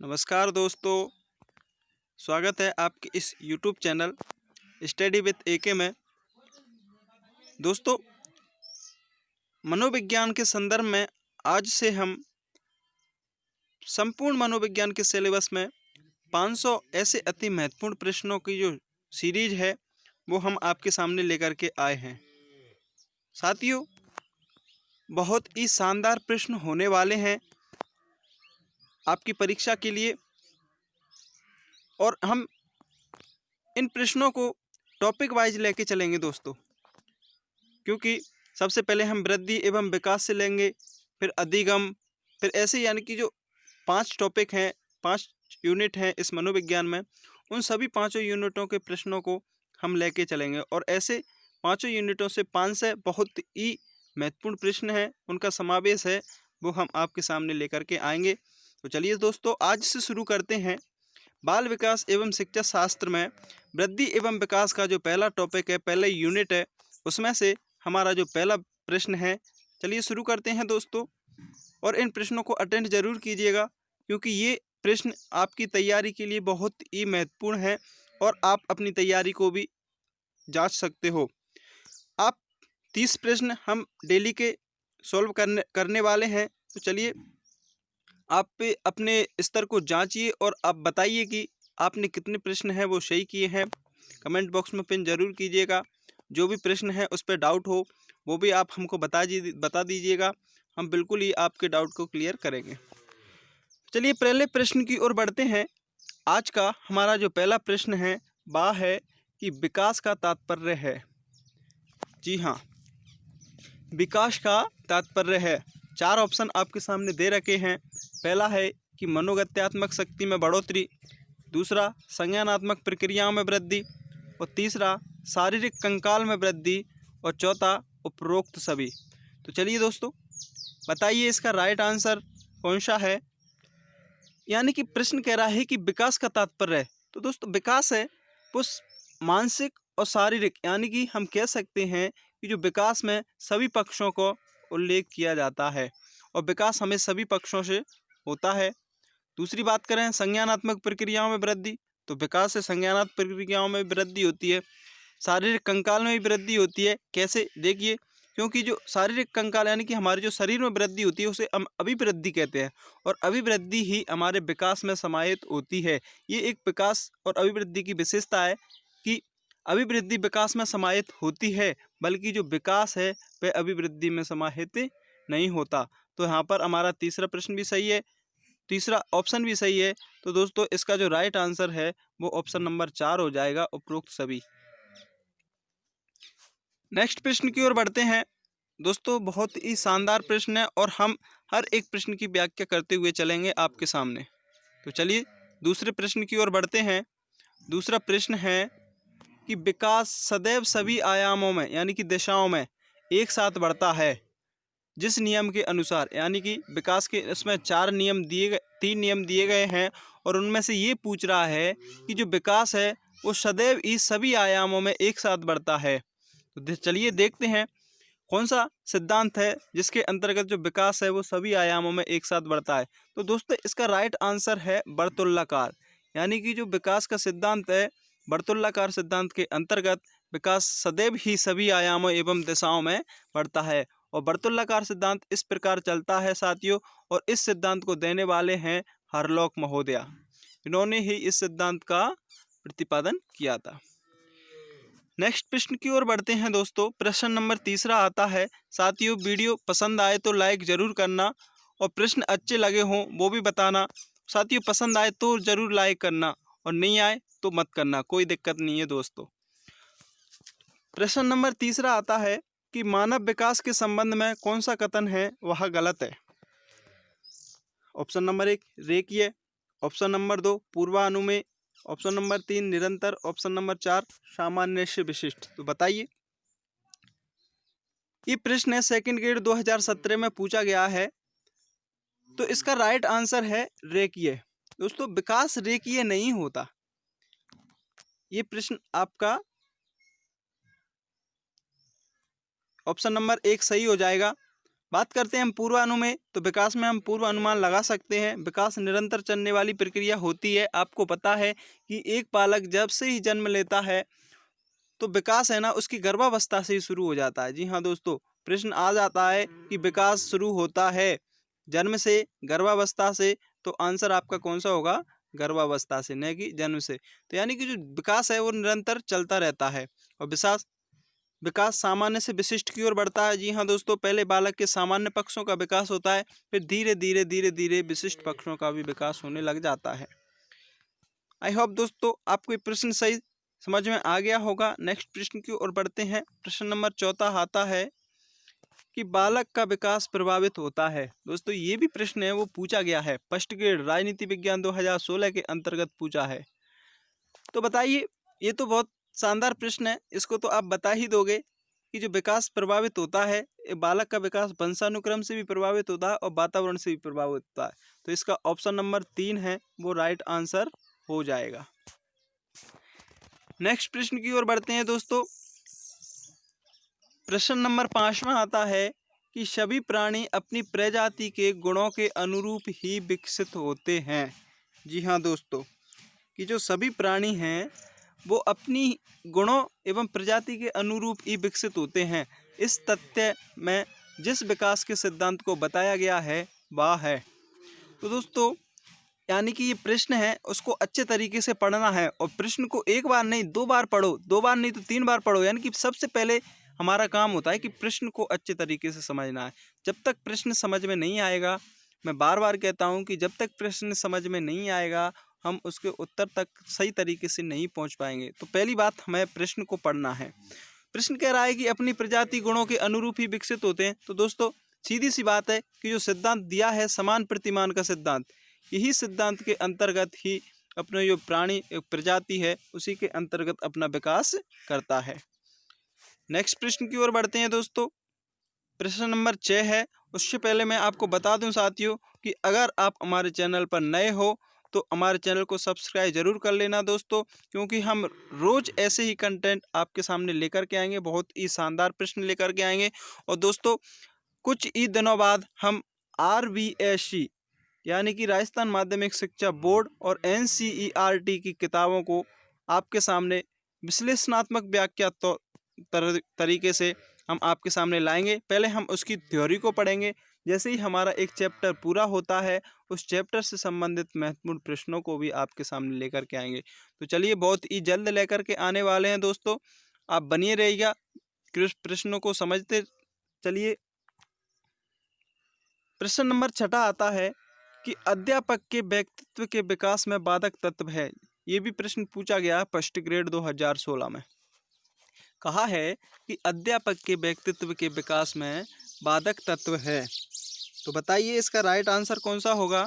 नमस्कार दोस्तों, स्वागत है आपके इस यूट्यूब चैनल स्टडी विद एके में। दोस्तों, मनोविज्ञान के संदर्भ में आज से हम संपूर्ण मनोविज्ञान के सिलेबस में 500 ऐसे अति महत्वपूर्ण प्रश्नों की जो सीरीज है वो हम आपके सामने लेकर के आए हैं। साथियों, बहुत ही शानदार प्रश्न होने वाले हैं आपकी परीक्षा के लिए और हम इन प्रश्नों को टॉपिक वाइज लेके चलेंगे दोस्तों, क्योंकि सबसे पहले हम वृद्धि एवं विकास से लेंगे, फिर अधिगम, फिर ऐसे यानी कि जो 5 टॉपिक हैं, 5 यूनिट हैं इस मनोविज्ञान में, उन सभी 5 यूनिटों के प्रश्नों को हम लेके चलेंगे और ऐसे 5 यूनिटों से 5 से बहुत ही महत्वपूर्ण प्रश्न हैं, उनका समावेश है, वो हम आपके सामने लेकर के आएंगे। तो चलिए दोस्तों, आज से शुरू करते हैं। बाल विकास एवं शिक्षा शास्त्र में वृद्धि एवं विकास का जो पहला टॉपिक है, पहला यूनिट है, उसमें से हमारा जो पहला प्रश्न है, चलिए शुरू करते हैं दोस्तों। और इन प्रश्नों को अटेंड जरूर कीजिएगा, क्योंकि ये प्रश्न आपकी तैयारी के लिए बहुत ही महत्वपूर्ण है और आप अपनी तैयारी को भी जांच सकते हो। आप 30 प्रश्न हम डेली के सॉल्व करने वाले हैं। तो चलिए, आप पे अपने स्तर को जांचिए और आप बताइए कि आपने कितने प्रश्न हैं वो सही किए हैं। कमेंट बॉक्स में पिन जरूर कीजिएगा। जो भी प्रश्न है उस पर डाउट हो वो भी आप हमको बता दीजिएगा, हम बिल्कुल ही आपके डाउट को क्लियर करेंगे। चलिए पहले प्रश्न की ओर बढ़ते हैं। आज का हमारा जो पहला प्रश्न है वह है कि विकास का तात्पर्य है। जी हाँ, विकास का तात्पर्य है। 4 ऑप्शन आपके सामने दे रखे हैं। पहला है कि मनोगत्यात्मक शक्ति में बढ़ोतरी, दूसरा संज्ञानात्मक प्रक्रियाओं में वृद्धि, और तीसरा शारीरिक कंकाल में वृद्धि, और चौथा उपरोक्त सभी। तो चलिए दोस्तों, बताइए इसका राइट आंसर कौन सा है। यानी कि प्रश्न कह रहा है कि विकास का तात्पर्य है। तो दोस्तों, विकास है वो मानसिक और शारीरिक, यानी कि हम कह सकते हैं कि जो विकास में सभी पक्षों को उल्लेख किया जाता है और विकास हमें सभी पक्षों से होता है। दूसरी बात करें संज्ञानात्मक प्रक्रियाओं में वृद्धि, तो विकास से संज्ञानात्मक प्रक्रियाओं में वृद्धि होती है। शारीरिक कंकाल में भी वृद्धि होती है। कैसे, देखिए, क्योंकि जो शारीरिक कंकाल यानी कि हमारे जो शरीर में वृद्धि होती है उसे हम अभिवृद्धि कहते हैं और अभिवृद्धि ही हमारे विकास में समाहित होती है। ये एक विकास और अभिवृद्धि की विशेषता है कि अभिवृद्धि विकास में समाहित होती है, बल्कि जो विकास है वह अभिवृद्धि में समाहित नहीं होता। तो यहाँ पर हमारा तीसरा प्रश्न भी सही है, तीसरा ऑप्शन भी सही है। तो दोस्तों, इसका जो राइट आंसर है वो ऑप्शन नंबर 4 हो जाएगा, उपरोक्त सभी। नेक्स्ट प्रश्न की ओर बढ़ते हैं दोस्तों। बहुत ही शानदार प्रश्न है और हम हर एक प्रश्न की व्याख्या करते हुए चलेंगे आपके सामने। तो चलिए दूसरे प्रश्न की ओर बढ़ते हैं। दूसरा प्रश्न है कि विकास सदैव सभी आयामों में यानी कि दिशाओं में एक साथ बढ़ता है जिस नियम के अनुसार, यानी कि विकास के इसमें 3 नियम दिए गए हैं और उनमें से ये पूछ रहा है कि जो विकास है वो सदैव ही सभी आयामों में एक साथ बढ़ता है। तो चलिए देखते हैं कौन सा सिद्धांत है जिसके अंतर्गत जो विकास है वो सभी आयामों में एक साथ बढ़ता है। तो दोस्तों, इसका राइट आंसर है वर्तुलाकार, यानी कि जो विकास का सिद्धांत है वर्तुलाकार सिद्धांत के अंतर्गत विकास सदैव ही सभी आयामों एवं दिशाओं में बढ़ता है। और वर्तुलाकार सिद्धांत इस प्रकार चलता है साथियों, और इस सिद्धांत को देने वाले हैं हरलॉक महोदया। इन्होंने ही इस सिद्धांत का प्रतिपादन किया था। नेक्स्ट प्रश्न की ओर बढ़ते हैं दोस्तों। प्रश्न नंबर तीसरा आता है। साथियों, वीडियो पसंद आए तो लाइक जरूर करना और प्रश्न अच्छे लगे हों वो भी बताना। साथियों, पसंद आए तो जरूर लाइक करना और नहीं आए तो मत करना, कोई दिक्कत नहीं है दोस्तों। प्रश्न नंबर तीसरा आता है कि मानव विकास के संबंध में कौन सा कथन है वह गलत है। ऑप्शन नंबर 1 रेखीय, ऑप्शन नंबर 2 पूर्वानुमेय, ऑप्शन नंबर 3 निरंतर, ऑप्शन नंबर 4 सामान्य से विशिष्ट। तो बताइए। ये प्रश्न 2nd ग्रेड 2017 में पूछा गया है। तो इसका राइट आंसर है रेखीय। दोस्तों, विकास रेखीय नहीं होता। ये प्रश्न आपका ऑप्शन नंबर 1 सही हो जाएगा। बात करते हैं हम पूर्वानुमान में, तो विकास में हम पूर्व अनुमान लगा सकते हैं। विकास निरंतर चलने वाली प्रक्रिया होती है। आपको पता है कि एक बालक जब से ही जन्म लेता है तो विकास है ना उसकी गर्भावस्था से ही शुरू हो जाता है। जी हाँ दोस्तों, प्रश्न आ जाता है कि विकास शुरू होता है जन्म से, गर्भावस्था से, तो आंसर आपका कौन सा होगा? गर्भावस्था से, न कि जन्म से। तो यानी कि जो विकास है वो निरंतर चलता रहता है। और विकास सामान्य से विशिष्ट की ओर बढ़ता है। जी हाँ दोस्तों, पहले बालक के सामान्य पक्षों का विकास होता है, फिर धीरे धीरे धीरे धीरे विशिष्ट पक्षों का भी विकास होने लग जाता है। आई होप दोस्तों आपको ये प्रश्न सही समझ में आ गया होगा। नेक्स्ट प्रश्न की ओर बढ़ते हैं। प्रश्न नंबर 14 आता है कि बालक का विकास प्रभावित होता है। दोस्तों ये भी प्रश्न है वो पूछा गया है, फर्स्ट ग्रेड राजनीति विज्ञान 2016 के अंतर्गत पूछा है। तो बताइए, ये तो बहुत शानदार प्रश्न है, इसको तो आप बता ही दोगे कि जो विकास प्रभावित होता है, बालक का विकास वंशानुक्रम से भी प्रभावित होता है और वातावरण से भी प्रभावित होता है। तो इसका ऑप्शन नंबर 3 है वो राइट आंसर हो जाएगा। नेक्स्ट प्रश्न की ओर बढ़ते हैं दोस्तों। प्रश्न नंबर 5वां आता है कि सभी प्राणी अपनी प्रजाति के गुणों के अनुरूप ही विकसित होते हैं। जी हाँ दोस्तों, कि जो सभी प्राणी हैं वो अपनी गुणों एवं प्रजाति के अनुरूप ही विकसित होते हैं। इस तथ्य में जिस विकास के सिद्धांत को बताया गया है वह है। तो दोस्तों यानी कि ये प्रश्न है उसको अच्छे तरीके से पढ़ना है, और प्रश्न को एक बार नहीं 2 बार पढ़ो, 2 बार नहीं तो 3 बार पढ़ो। यानी कि सबसे पहले हमारा काम होता है कि प्रश्न को अच्छे तरीके से समझना है। जब तक प्रश्न समझ में नहीं आएगा, मैं बार बार कहता हूँ कि जब तक प्रश्न समझ में नहीं आएगा हम उसके उत्तर तक सही तरीके से नहीं पहुँच पाएंगे। तो पहली बात हमें प्रश्न को पढ़ना है। प्रश्न कह रहा है कि अपनी प्रजाति गुणों के अनुरूप ही विकसित होते हैं। तो दोस्तों सीधी सी बात है कि जो सिद्धांत दिया है समान प्रतिमान का सिद्धांत, यही सिद्धांत के अंतर्गत ही अपने जो प्राणी प्रजाति है उसी के अंतर्गत अपना विकास करता है। नेक्स्ट प्रश्न की ओर बढ़ते हैं दोस्तों। प्रश्न नंबर 6 है। उससे पहले मैं आपको बता दूं साथियों कि अगर आप हमारे चैनल पर नए हो तो हमारे चैनल को सब्सक्राइब जरूर कर लेना दोस्तों, क्योंकि हम रोज़ ऐसे ही कंटेंट आपके सामने लेकर के आएंगे, बहुत ही शानदार प्रश्न लेकर के आएंगे। और दोस्तों कुछ ही दिनों बाद हम RBSC यानी कि राजस्थान माध्यमिक शिक्षा बोर्ड और NCERT की किताबों को आपके सामने विश्लेषणात्मक व्याख्या तरीके से हम आपके सामने लाएंगे। पहले हम उसकी थ्योरी को पढ़ेंगे, जैसे ही हमारा एक चैप्टर पूरा होता है उस चैप्टर से संबंधित महत्वपूर्ण प्रश्नों को भी आपके सामने लेकर के आएंगे। तो चलिए बहुत ही जल्द लेकर के आने वाले हैं दोस्तों, आप बनिए रहिएगा, प्रश्नों को समझते चलिए। प्रश्न नंबर 6 आता है कि अध्यापक के व्यक्तित्व के विकास में बाधक तत्व है। ये भी प्रश्न पूछा गया है फर्स्ट ग्रेड 2016 में। कहा है कि अध्यापक के व्यक्तित्व के विकास में बाधक तत्व है। तो बताइए इसका राइट आंसर कौन सा होगा?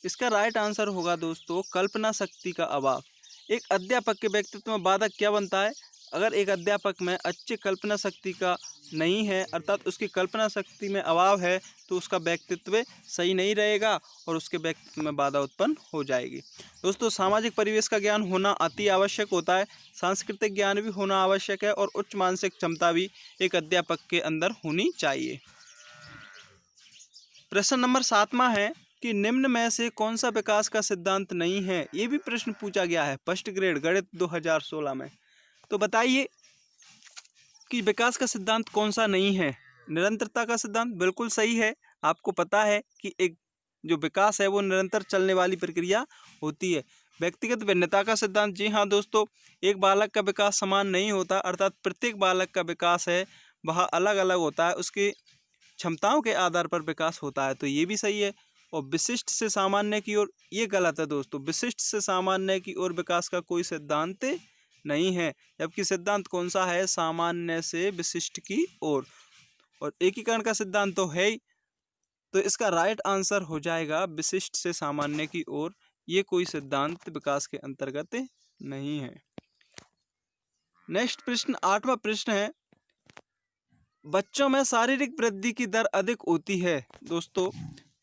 इसका राइट आंसर होगा दोस्तों कल्पना शक्ति का अभाव। एक अध्यापक के व्यक्तित्व में बाधक क्या बनता है? अगर एक अध्यापक में अच्छी कल्पना शक्ति का नहीं है, अर्थात उसकी कल्पना शक्ति में अभाव है, तो उसका व्यक्तित्व सही नहीं रहेगा और उसके व्यक्तित्व में बाधा उत्पन्न हो जाएगी। दोस्तों सामाजिक परिवेश का ज्ञान होना अति आवश्यक होता है, सांस्कृतिक ज्ञान भी होना आवश्यक है और उच्च मानसिक क्षमता भी एक अध्यापक के अंदर होनी चाहिए। प्रश्न नंबर 7वां है कि निम्न में से कौन सा विकास का सिद्धांत नहीं है? ये भी प्रश्न पूछा गया है फर्स्ट ग्रेड गणित 2016 में। तो बताइए कि विकास का सिद्धांत कौन सा नहीं है? निरंतरता का सिद्धांत बिल्कुल सही है। आपको पता है कि एक जो विकास है वो निरंतर चलने वाली प्रक्रिया होती है। व्यक्तिगत भिन्नता का सिद्धांत, जी हाँ दोस्तों, एक बालक का विकास समान नहीं होता, अर्थात प्रत्येक बालक का विकास है वह अलग अलग होता है, उसकी क्षमताओं के आधार पर विकास होता है। तो ये भी सही है। और विशिष्ट से सामान्य की ओर, ये गलत है दोस्तों। विशिष्ट से सामान्य की ओर विकास का कोई सिद्धांत नहीं है, जबकि सिद्धांत कौन सा है? सामान्य से विशिष्ट की ओर। और एकीकरण का सिद्धांत तो है ही, तो इसका राइट आंसर हो जाएगा विशिष्ट से सामान्य की ओर। ये कोई सिद्धांत विकास के अंतर्गत नहीं है। नेक्स्ट प्रश्न 8वां प्रश्न है, बच्चों में शारीरिक वृद्धि की दर अधिक होती है। दोस्तों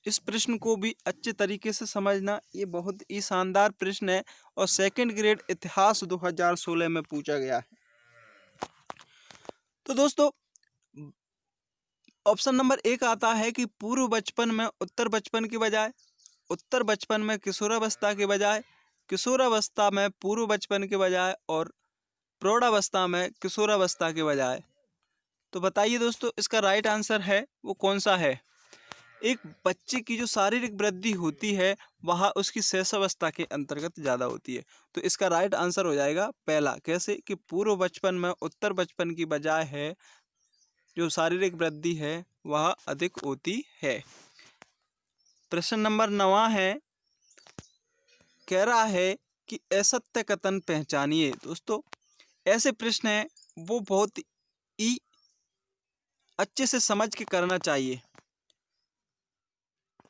इस प्रश्न को भी अच्छे तरीके से समझना, ये बहुत ही शानदार प्रश्न है और सेकंड ग्रेड इतिहास 2016 में पूछा गया है। तो दोस्तों ऑप्शन नंबर एक आता है कि पूर्व बचपन में उत्तर बचपन के बजाय, उत्तर बचपन में किशोरावस्था के बजाय, किशोरावस्था में पूर्व बचपन के बजाय और प्रौढ़ावस्था में किशोरावस्था के बजाय। तो बताइए दोस्तों इसका राइट आंसर है वो कौन सा है। एक बच्चे की जो शारीरिक वृद्धि होती है वह उसकी शैशवावस्था के अंतर्गत ज़्यादा होती है। तो इसका राइट आंसर हो जाएगा पहला। कैसे कि पूर्व बचपन में उत्तर बचपन की बजाय है जो शारीरिक वृद्धि है वह अधिक होती है। प्रश्न नंबर 9 है, कह रहा है कि असत्य कथन पहचानिए। दोस्तों ऐसे प्रश्न हैं वो बहुत ही अच्छे से समझ के करना चाहिए।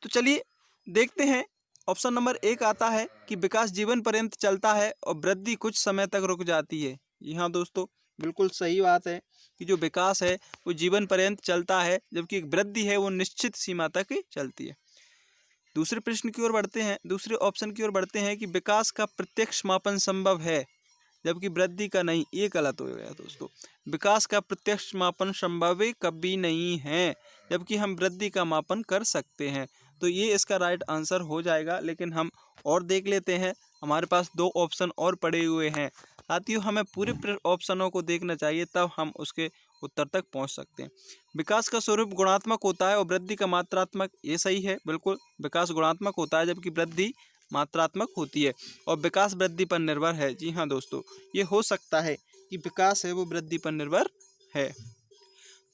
तो चलिए देखते हैं। ऑप्शन नंबर एक आता है कि विकास जीवन पर्यंत चलता है और वृद्धि कुछ समय तक रुक जाती है। जी हाँ दोस्तों, बिल्कुल सही बात है कि जो विकास है वो जीवन पर्यंत चलता है, जबकि एक वृद्धि है वो निश्चित सीमा तक चलती है। दूसरे प्रश्न की ओर बढ़ते हैं, दूसरे ऑप्शन की ओर बढ़ते हैं कि विकास का प्रत्यक्ष मापन संभव है जबकि वृद्धि का नहीं। ये गलत हो गया दोस्तों। विकास का प्रत्यक्ष मापन संभव कभी नहीं है, जबकि हम वृद्धि का मापन कर सकते हैं। तो ये इसका राइट आंसर हो जाएगा। लेकिन हम और देख लेते हैं, हमारे पास 2 ऑप्शन और पड़े हुए हैं। साथियों हमें पूरे ऑप्शनों को देखना चाहिए, तब हम उसके उत्तर तक पहुंच सकते हैं। विकास का स्वरूप गुणात्मक होता है और वृद्धि का मात्रात्मक। ये सही है, बिल्कुल विकास गुणात्मक होता है जबकि वृद्धि मात्रात्मक होती है और विकास वृद्धि पर निर्भर है। जी हाँ दोस्तों, ये हो सकता है कि विकास है वो वृद्धि पर निर्भर है।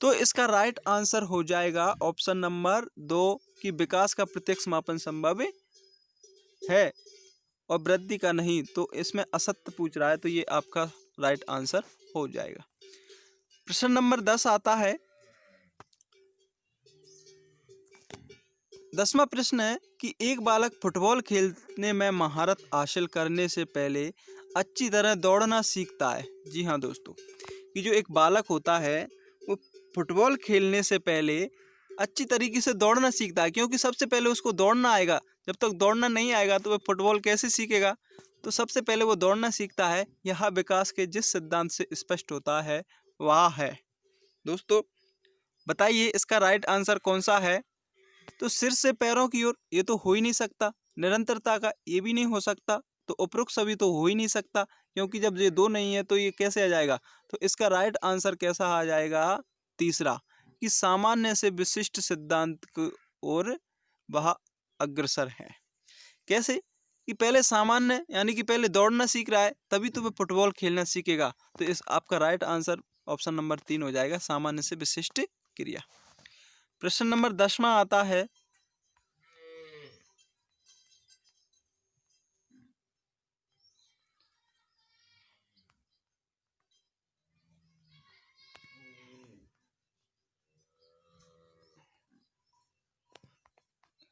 तो इसका राइट आंसर हो जाएगा ऑप्शन नंबर 2 कि विकास का प्रत्यक्ष मापन संभव है और वृद्धि का नहीं। तो इसमें असत्य पूछ रहा है, तो ये आपका राइट आंसर हो जाएगा। प्रश्न नंबर 10 आता है। 10वां प्रश्न है कि एक बालक फुटबॉल खेलने में महारत हासिल करने से पहले अच्छी तरह दौड़ना सीखता है। जी हाँ दोस्तों, कि जो एक बालक होता है वो फुटबॉल खेलने से पहले अच्छी तरीके से दौड़ना सीखता है, क्योंकि सबसे पहले उसको दौड़ना आएगा। जब तक दौड़ना नहीं आएगा तो वह फुटबॉल कैसे सीखेगा। तो सबसे पहले वो दौड़ना सीखता है। यह विकास के जिस सिद्धांत से स्पष्ट होता है वह है। दोस्तों बताइए इसका राइट आंसर कौन सा है। तो सिर से पैरों की ओर, ये तो हो ही नहीं सकता। निरंतरता का, ये भी नहीं हो सकता। तो उपरोक्त सभी तो हो ही नहीं सकता, क्योंकि जब ये 2 नहीं है तो ये कैसे आ जाएगा। तो इसका राइट आंसर कैसा आ जाएगा, तीसरा, कि सामान्य से विशिष्ट सिद्धांत की ओर वह अग्रसर है। कैसे कि पहले सामान्य यानी कि पहले दौड़ना सीख रहा है, तभी तो वह फुटबॉल खेलना सीखेगा। तो इस आपका राइट आंसर ऑप्शन नंबर 3 हो जाएगा, सामान्य से विशिष्ट क्रिया। प्रश्न नंबर 10वां आता है।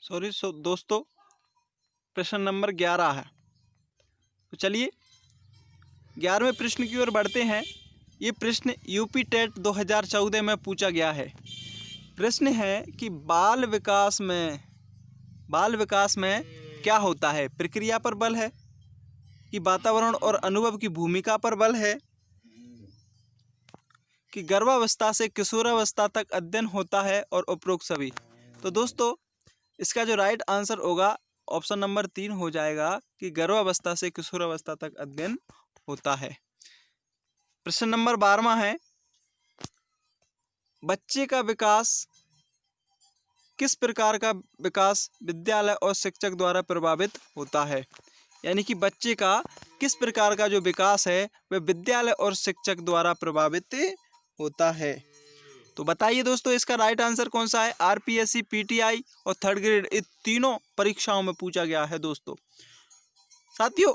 दोस्तों प्रश्न नंबर 11 है। तो चलिए 11वें प्रश्न की ओर बढ़ते हैं। ये प्रश्न यूपी टेट 2014 में पूछा गया है। प्रश्न है कि बाल विकास में क्या होता है। प्रक्रिया पर बल है कि वातावरण और अनुभव की भूमिका पर बल है कि गर्भावस्था से किशोरावस्था तक अध्ययन होता है और उपरोक्त सभी। तो दोस्तों इसका जो राइट आंसर होगा ऑप्शन नंबर 3 हो जाएगा कि गर्भावस्था से किशोरावस्था तक अध्ययन होता है। प्रश्न नंबर 12वां है। बच्चे का विकास, किस प्रकार का विकास विद्यालय और शिक्षक द्वारा प्रभावित होता है। यानी कि बच्चे का किस प्रकार का जो विकास है वह विद्यालय और शिक्षक द्वारा प्रभावित होता है। तो बताइए दोस्तों इसका राइट आंसर कौन सा है। आरपीएससी, पीटीआई और थर्ड ग्रेड, ये तीनों परीक्षाओं में पूछा गया है। दोस्तों साथियों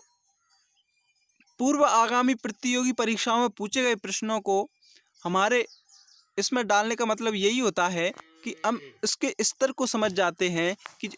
पूर्व आगामी प्रतियोगी परीक्षाओं में पूछे गए प्रश्नों को हमारे इसमें डालने का मतलब यही होता है कि हम इसके स्तर को समझ जाते हैं कि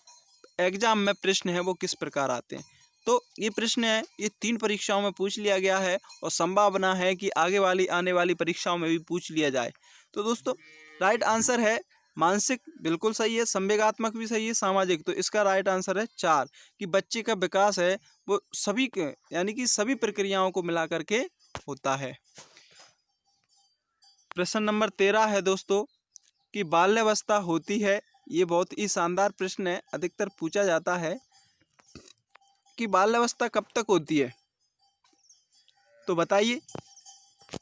एग्जाम में प्रश्न है वो किस प्रकार आते हैं। तो ये प्रश्न है ये 3 परीक्षाओं में पूछ लिया गया है और संभावना है कि आने वाली परीक्षाओं में भी पूछ लिया जाए। तो दोस्तों राइट आंसर है मानसिक, बिल्कुल सही है। संवेगात्मक भी सही है। सामाजिक, तो इसका राइट आंसर है 4 कि बच्चे का विकास है वो सभी के यानी कि सभी प्रक्रियाओं को मिला करके होता है। प्रश्न नंबर 13 है दोस्तों। कि बाल्यावस्था होती है। ये बहुत ही शानदार प्रश्न है, अधिकतर पूछा जाता है कि बाल्यावस्था कब तक होती है। तो बताइए,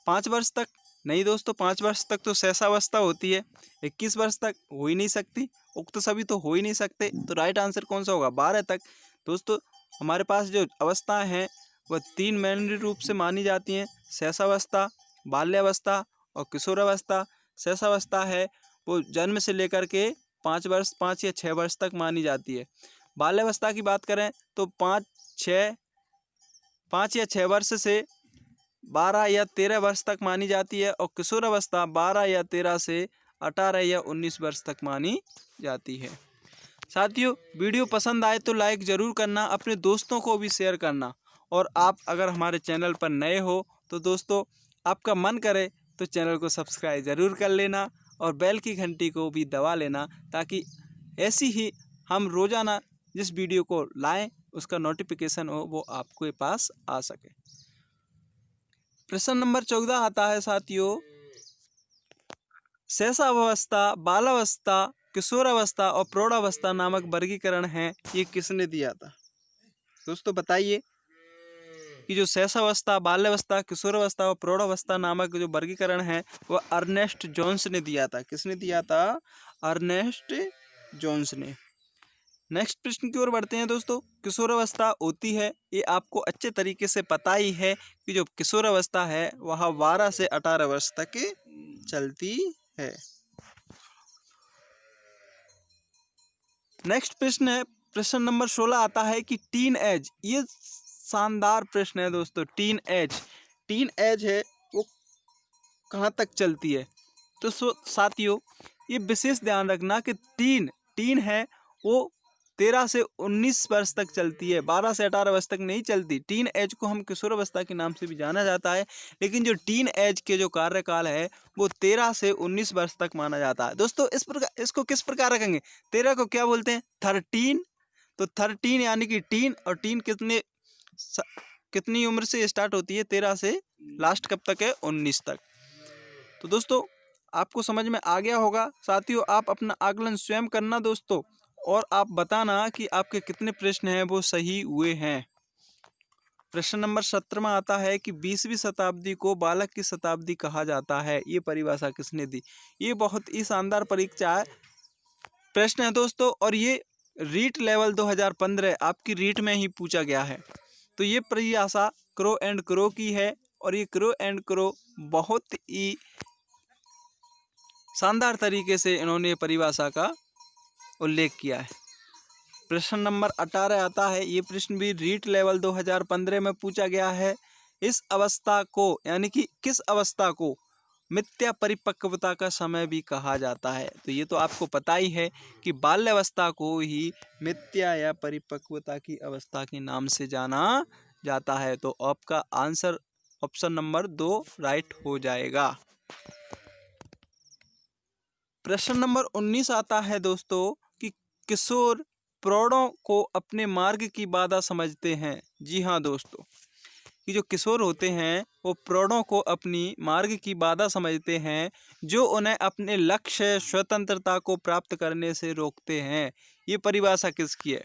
5 वर्ष तक? नहीं दोस्तों, 5 वर्ष तक तो शैशवावस्था होती है। 21 वर्ष तक हो ही नहीं सकती, उक्त सभी तो हो ही नहीं सकते। तो राइट आंसर कौन सा होगा? 12 तक। दोस्तों हमारे पास जो अवस्थाएं हैं वह 3 मेन रूप से मानी जाती हैं: शैशवावस्था, बाल्यावस्था और किशोरावस्था। शैशवावस्था है वो जन्म से लेकर के 5 या 6 वर्ष तक मानी जाती है। बाल्यावस्था की बात करें तो 5 या 6 वर्ष से 12 या 13 वर्ष तक मानी जाती है, और किशोरावस्था 12 या 13 से 18 या 19 वर्ष तक मानी जाती है। साथियों, वीडियो पसंद आए तो लाइक ज़रूर करना, अपने दोस्तों को भी शेयर करना, और आप अगर हमारे चैनल पर नए हो तो दोस्तों आपका मन करे तो चैनल को सब्सक्राइब ज़रूर कर लेना और बेल की घंटी को भी दबा लेना, ताकि ऐसी ही हम रोज़ाना जिस वीडियो को लाएं उसका नोटिफिकेशन हो वो आपके पास आ सके। प्रश्न नंबर 14 आता है साथियों, शैशवावस्था, बालावस्था, किशोरावस्था और प्रौढ़ावस्था नामक वर्गीकरण है, ये किसने दिया था? दोस्तों बताइए कि जो शैशवावस्था, बाल्यावस्था, किशोरावस्था और प्रौढ़ावस्था नामक जो वर्गीकरण है वह अर्नेस्ट जोन्स ने दिया था। किसने दिया था? अर्नेस्ट जोन्स ने। नेक्स्ट प्रश्न की ओर बढ़ते हैं दोस्तों। किशोरावस्था होती है, ये आपको अच्छे तरीके से पता ही है कि जो किशोरावस्था है वह 12 से 18 वर्ष तक चलती है। नेक्स्ट प्रश्न है, प्रश्न नंबर 16 आता है कि टीन एज, ये शानदार प्रश्न है दोस्तों। टीन एज है वो कहाँ तक चलती है? तो साथियों ये विशेष ध्यान रखना कि टीन है वो 13 से 19 वर्ष तक चलती है, 12 से 18 वर्ष तक नहीं चलती। टीन एज को हम किशोरावस्था के नाम से भी जाना जाता है, लेकिन जो टीन एज के जो कार्यकाल है वो 13 से 19 वर्ष तक माना जाता है। दोस्तों इस प्रकार इसको किस प्रकार रखेंगे? 13 को क्या बोलते हैं? 13। तो 13 यानी कि टीन, और टीन कितनी उम्र से स्टार्ट होती है? 13 से लास्ट कब तक है? 19 तक। तो दोस्तों आपको समझ में आ गया होगा। साथियों आप अपना आकलन स्वयं करना दोस्तों, और आप बताना कि आपके कितने प्रश्न हैं वो सही हुए हैं। प्रश्न नंबर 17 में आता है कि 20वीं शताब्दी को बालक की शताब्दी कहा जाता है, ये परिभाषा किसने दी? ये बहुत ही शानदार परीक्षा है, प्रश्न है दोस्तों, और ये रीट लेवल 2015 आपकी रीट में ही पूछा गया है। तो ये परिभाषा क्रो एंड क्रो की है, और ये क्रो एंड क्रो बहुत ही शानदार तरीके से इन्होंने परिभाषा का उल्लेख किया है। प्रश्न नंबर 18 आता है, ये प्रश्न भी रीट लेवल 2015 में पूछा गया है। इस अवस्था को यानी कि किस अवस्था को मिथ्या परिपक्वता का समय भी कहा जाता है? तो ये तो आपको पता ही है कि बाल्यावस्था को ही मिथ्या या परिपक्वता की अवस्था के नाम से जाना जाता है। तो आपका आंसर ऑप्शन नंबर 2 राइट हो जाएगा। प्रश्न नंबर 19 आता है दोस्तों कि किशोर प्रौढ़ों को अपने मार्ग की बाधा समझते हैं। जी हाँ दोस्तों, कि जो किशोर होते हैं वो प्रौढ़ों को अपनी मार्ग की बाधा समझते हैं, जो उन्हें अपने लक्ष्य स्वतंत्रता को प्राप्त करने से रोकते हैं। ये परिभाषा किसकी है?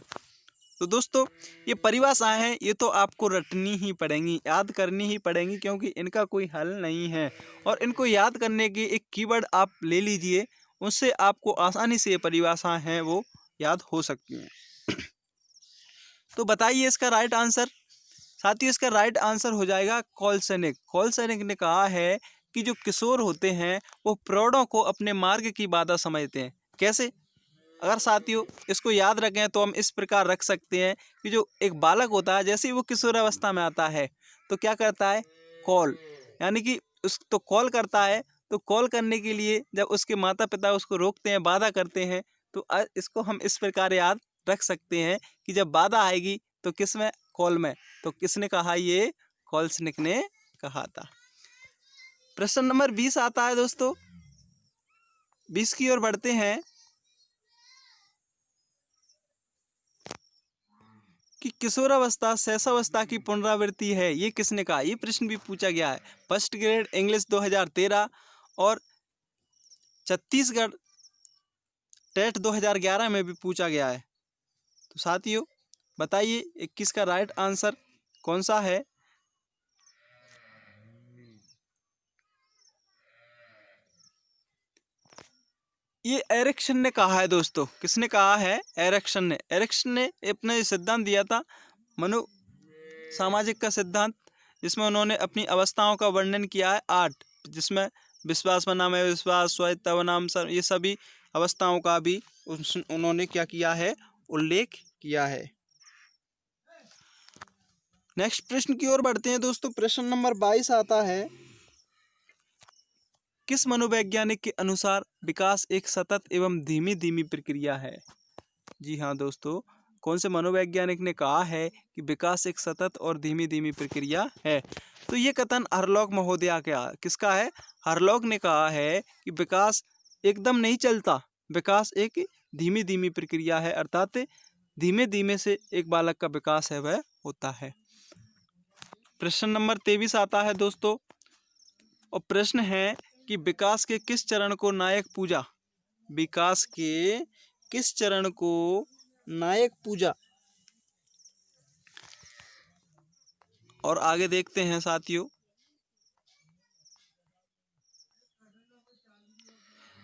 तो दोस्तों ये परिभाषाएं हैं, ये तो आपको रटनी ही पड़ेंगी, याद करनी ही पड़ेंगी, क्योंकि इनका कोई हल नहीं है। और इनको याद करने की एक कीवर्ड आप ले लीजिए, उससे आपको आसानी से ये परिभाषाएं हैं वो याद हो सकती हैं। तो बताइए इसका राइट आंसर। साथियों इसका राइट आंसर हो जाएगा कोलसेनिक। कोलसेनिक ने कहा है कि जो किशोर होते हैं वो प्रौढ़ों को अपने मार्ग की बाधा समझते हैं। कैसे? अगर साथियों इसको याद रखें तो हम इस प्रकार रख सकते हैं कि जो एक बालक होता है, जैसे ही वो किशोरावस्था में आता है तो क्या करता है? कॉल, यानी कि तो कॉल करता है। तो कॉल करने के लिए जब उसके माता पिता उसको रोकते हैं, बाधा करते हैं, तो इसको हम इस प्रकार याद रख सकते हैं कि जब बाधा आएगी तो किस में? कॉल में। तो किसने कहा? ये कोलसेनिक ने कहा था। प्रश्न नंबर 20 आता है दोस्तों, 20 की ओर बढ़ते हैं कि किशोरावस्था शैशवावस्था की पुनरावृत्ति है, ये किसने कहा? ये प्रश्न भी पूछा गया है। फर्स्ट ग्रेड इंग्लिश 2013 और छत्तीसगढ़ टेट 2011 में भी पूछा गया है। तो साथियों बताइए 21 का राइट आंसर कौन सा है? ये एरिक्सन ने कहा है दोस्तों। किसने कहा है? एरिक्सन ने। एरिक्सन ने अपने सिद्धांत दिया था मनो सामाजिक का सिद्धांत, जिसमें उन्होंने अपनी अवस्थाओं का वर्णन किया है 8, जिसमें विश्वास बनाम विश्वास, स्वायत्ता बनाम ये सभी अवस्थाओं का भी उन्होंने क्या किया है? उल्लेख किया है। नेक्स्ट प्रश्न की ओर बढ़ते हैं दोस्तों। प्रश्न नंबर 22 आता है, किस मनोवैज्ञानिक के अनुसार विकास एक सतत एवं धीमी धीमी प्रक्रिया है? जी हाँ दोस्तों, कौन से मनोवैज्ञानिक ने कहा है कि विकास एक सतत और धीमी धीमी प्रक्रिया है? तो ये कथन हरलॉक महोदया किसका है? हरलॉक ने कहा है कि विकास एकदम नहीं चलता, विकास एक धीमी धीमी प्रक्रिया है, अर्थात धीमे धीमे से एक बालक का विकास है वह होता है। प्रश्न नंबर 23 आता है दोस्तों, और प्रश्न है कि विकास के किस चरण को नायक पूजा? विकास के किस चरण को नायक पूजा? और आगे देखते हैं साथियों।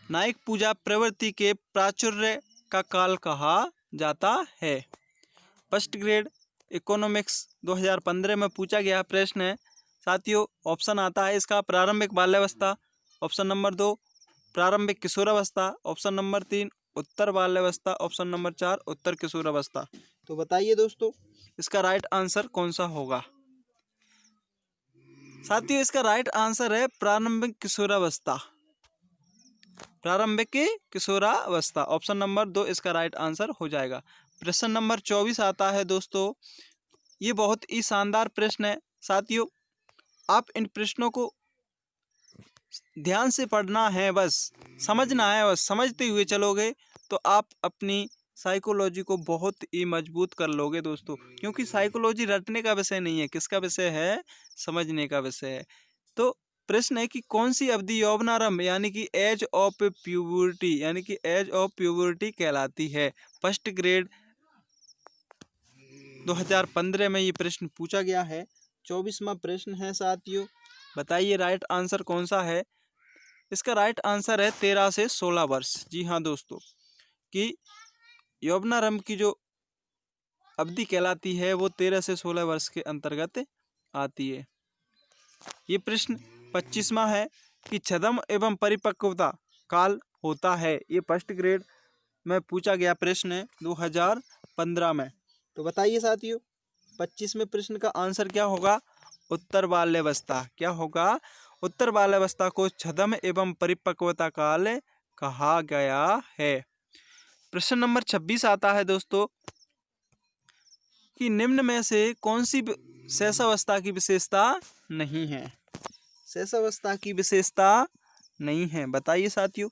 नायक पूजा प्रवृत्ति के प्राचुर्य का काल कहा जाता है। फर्स्ट ग्रेड इकोनॉमिक्स 2015 में पूछा गया प्रश्न है साथियों। ऑप्शन आता है इसका प्रारंभिक बाल्यावस्था, ऑप्शन नंबर 2 प्रारंभिक किशोरावस्था, ऑप्शन नंबर 3 उत्तर बाल्यावस्था, ऑप्शन नंबर 4 उत्तर किशोरावस्था। तो बताइए दोस्तों इसका राइट आंसर कौन सा होगा? साथियों इसका राइट आंसर है प्रारंभिक किशोरावस्था। प्रारंभिक किशोरावस्था, ऑप्शन नंबर 2 इसका राइट आंसर हो जाएगा। प्रश्न नंबर 24 आता है दोस्तों। ये बहुत ही शानदार प्रश्न है साथियों। आप इन प्रश्नों को ध्यान से पढ़ना है, बस समझना है, बस समझते हुए चलोगे तो आप अपनी साइकोलॉजी को बहुत ही मजबूत कर लोगे दोस्तों। क्योंकि साइकोलॉजी रटने का विषय नहीं है, किसका विषय है? समझने का विषय है। तो प्रश्न है कि कौन सी अवधि यौवनारंभ यानी कि एज ऑफ प्यूबर्टी यानी कि एज ऑफ प्यूबर्टी कहलाती है? फर्स्ट ग्रेड 2015 में ये प्रश्न पूछा गया है। 24वां प्रश्न है साथियों। बताइए राइट आंसर कौन सा है? इसका राइट आंसर है 13 से 16 वर्ष। जी हाँ दोस्तों, कि यौवनारंभ की जो अवधि कहलाती है वो 13 से 16 वर्ष के अंतर्गत आती है। ये प्रश्न 25वां है कि छद्म एवं परिपक्वता काल होता है। ये फर्स्ट ग्रेड में पूछा गया प्रश्न है 2015 में। तो बताइए साथियों 25वें प्रश्न का आंसर क्या होगा? उत्तर बाल्यावस्था। क्या होगा? उत्तर बाल्यावस्था को छद्म एवं परिपक्वता काल कहा गया है। प्रश्न नंबर 26 आता है दोस्तों कि निम्न में से कौन सी शैशवावस्था की विशेषता नहीं है? शैशवावस्था की विशेषता नहीं है, बताइए साथियों।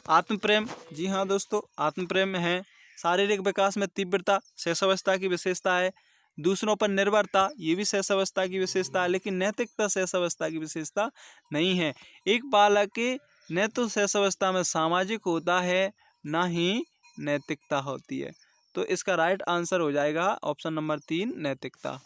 आत्म प्रेम, जी हाँ दोस्तों, आत्म प्रेम है। शारीरिक विकास में तीव्रता शैशवावस्था की विशेषता है। दूसरों पर निर्भरता ये भी शैशवावस्था की विशेषता है, लेकिन नैतिकता शैशवावस्था की विशेषता नहीं है। एक बालक न तो शैशवावस्था में सामाजिक होता है, ना ही नैतिकता होती है। तो इसका राइट आंसर हो जाएगा ऑप्शन नंबर 3 नैतिकता।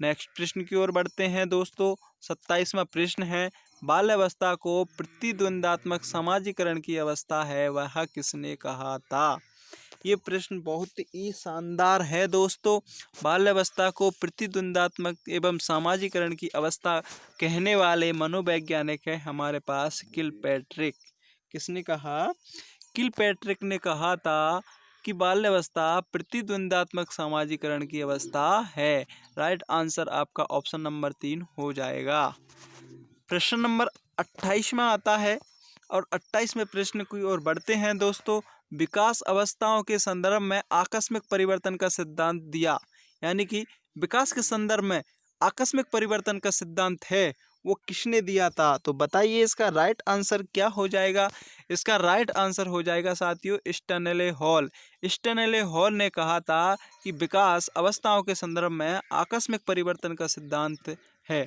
नेक्स्ट प्रश्न की ओर बढ़ते हैं दोस्तों। 27वां प्रश्न है, बाल्यावस्था को प्रतिद्वंदात्मक समाजीकरण की अवस्था है, वह किसने कहा था? ये प्रश्न बहुत ही शानदार है दोस्तों। बाल्यावस्था को प्रतिद्वंदात्मक एवं सामाजीकरण की अवस्था कहने वाले मनोवैज्ञानिक है हमारे पास किलपैट्रिक। किसने कहा? किलपैट्रिक ने कहा था कि बाल्यावस्था प्रतिद्वंदात्मक सामाजीकरण की अवस्था है। राइट आंसर आपका ऑप्शन नंबर 3 हो जाएगा। प्रश्न नंबर 28वां आता है, और 28वें प्रश्न की ओर बढ़ते हैं दोस्तों। विकास अवस्थाओं के संदर्भ में आकस्मिक परिवर्तन का सिद्धांत दिया, यानी कि विकास के संदर्भ में आकस्मिक परिवर्तन का सिद्धांत है वो किसने दिया था? तो बताइए इसका राइट आंसर क्या हो जाएगा? इसका राइट आंसर हो जाएगा साथियों स्टैनले हॉल। स्टैनले हॉल ने कहा था कि विकास अवस्थाओं के संदर्भ में आकस्मिक परिवर्तन का सिद्धांत है।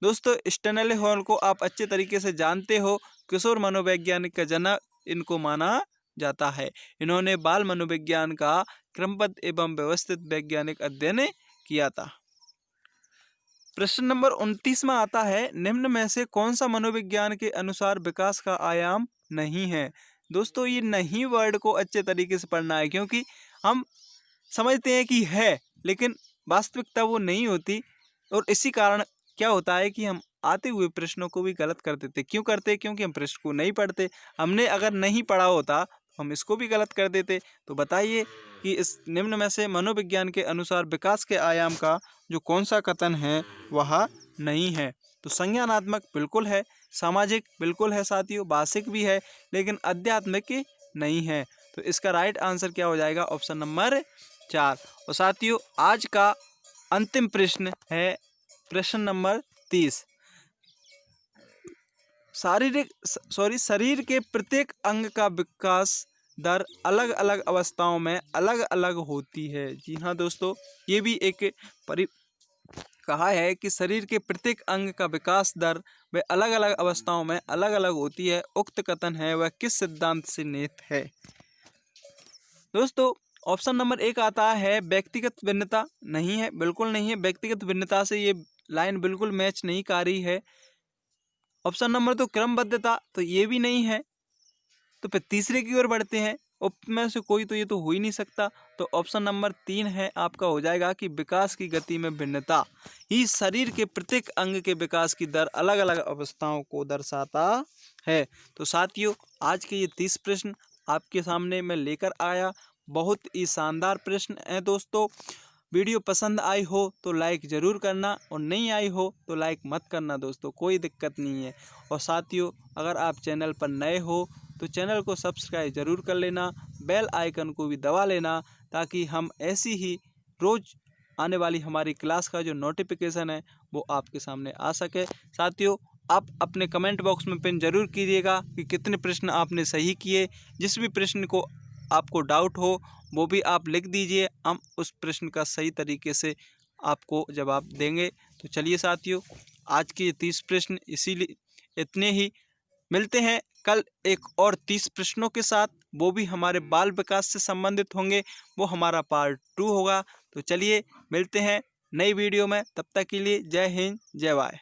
दोस्तों स्टैनले हॉल को आप अच्छे तरीके से जानते हो, किशोर मनोवैज्ञानिक का जनक इनको माना जाता है। इन्होंने बाल मनोविज्ञान का क्रमबद्ध एवं व्यवस्थित वैज्ञानिक अध्ययन किया था। प्रश्न नंबर 29वां आता है, निम्न में से कौन सा मनोविज्ञान के अनुसार विकास का आयाम नहीं है। दोस्तों ये नहीं वर्ड को अच्छे तरीके से पढ़ना है, क्योंकि हम समझते हैं कि है लेकिन वास्तविकता वो नहीं होती, और इसी कारण क्या होता है कि हम आते हुए प्रश्नों को भी गलत कर देते। क्यों करते? क्योंकि हम प्रश्न को नहीं पढ़ते। हमने अगर नहीं पढ़ा होता तो हम इसको भी गलत कर देते। तो बताइए कि इस निम्न में से मनोविज्ञान के अनुसार विकास के आयाम का जो कौन सा कथन है वह नहीं है। तो संज्ञानात्मक बिल्कुल है, सामाजिक बिल्कुल है साथियों, भाषिक भी है, लेकिन आध्यात्मिक नहीं है। तो इसका राइट आंसर क्या हो जाएगा? Option number 4। और साथियों आज का अंतिम प्रश्न है प्रश्न नंबर 30। शरीर के प्रत्येक अंग का विकास दर अलग अलग अवस्थाओं में अलग अलग होती है। जी हाँ दोस्तों, ये भी एक कहा है कि शरीर के प्रत्येक अंग का विकास दर वह अलग अलग अवस्थाओं में अलग अलग होती है। उक्त कथन है वह किस सिद्धांत से निहित है? दोस्तों ऑप्शन नंबर 1 आता है व्यक्तिगत भिन्नता। नहीं है, बिल्कुल नहीं है, व्यक्तिगत भिन्नता से ये लाइन बिल्कुल मैच नहीं कर रही है। ऑप्शन नंबर 2 क्रमबद्धता, तो ये भी नहीं है। तो फिर तीसरे की ओर बढ़ते हैं, में से कोई तो ये तो हो ही नहीं सकता। तो ऑप्शन नंबर 3 है आपका हो जाएगा कि विकास की गति में भिन्नता ही शरीर के प्रत्येक अंग के विकास की दर अलग अलग अवस्थाओं को दर्शाता है। तो साथियों आज के ये 30 प्रश्न आपके सामने मैं लेकर आया। बहुत ही शानदार प्रश्न है दोस्तों। वीडियो पसंद आई हो तो लाइक ज़रूर करना, और नहीं आई हो तो लाइक मत करना दोस्तों, कोई दिक्कत नहीं है। और साथियों अगर आप चैनल पर नए हो तो चैनल को सब्सक्राइब ज़रूर कर लेना, बेल आइकन को भी दबा लेना, ताकि हम ऐसी ही रोज़ आने वाली हमारी क्लास का जो नोटिफिकेशन है वो आपके सामने आ सके। साथियों आप अपने कमेंट बॉक्स में पिन ज़रूर कीजिएगा कि कितने प्रश्न आपने सही किए। जिस भी प्रश्न को आपको डाउट हो वो भी आप लिख दीजिए, हम उस प्रश्न का सही तरीके से आपको जवाब देंगे। तो चलिए साथियों आज के 30 प्रश्न इसीलिए इतने ही। मिलते हैं कल एक और 30 प्रश्नों के साथ, वो भी हमारे बाल विकास से संबंधित होंगे, वो हमारा पार्ट 2 होगा। तो चलिए मिलते हैं नई वीडियो में, तब तक के लिए जय हिंद जय वाय।